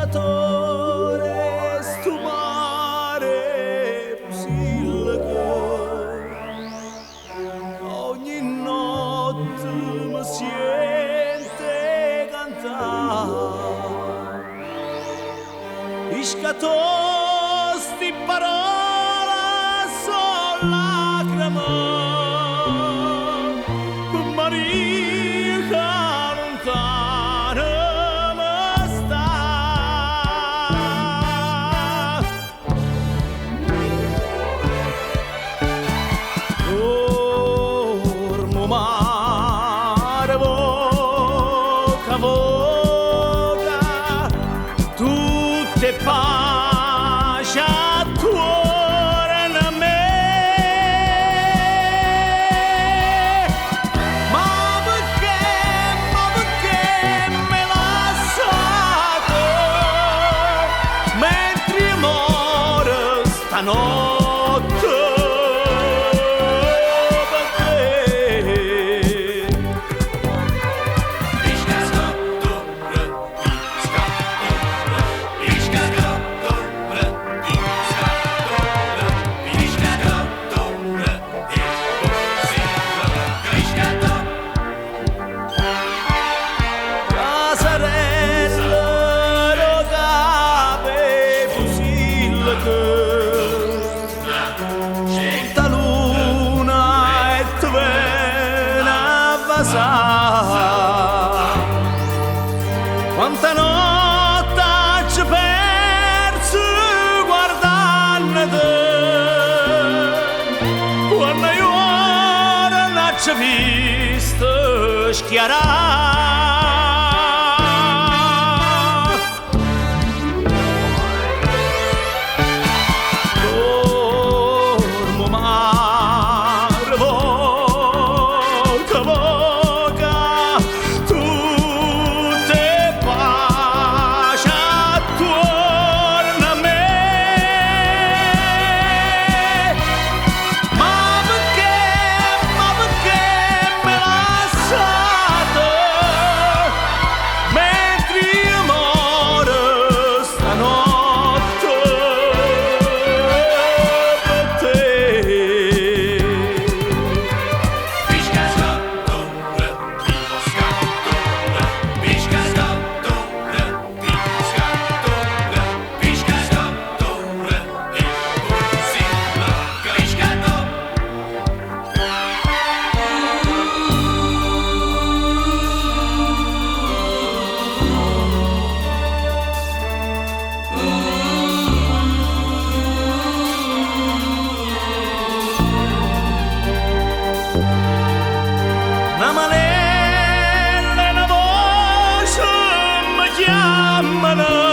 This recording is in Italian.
pescatore, stu mare possibile che ogni notte mi sente cantare. Pescatore, sti parole sono lacrime, per Maria che lontana mi sta. Dormo mare, voca, voca, tutte pace attorno a me. Ma perché me lasciate mentre muore stanotte? Tutta luna e tu vieni a basare. Quanta notte ci perso guardandoti, quando io ora non ci visto schiarare. Una manella e una voce mi chiamano.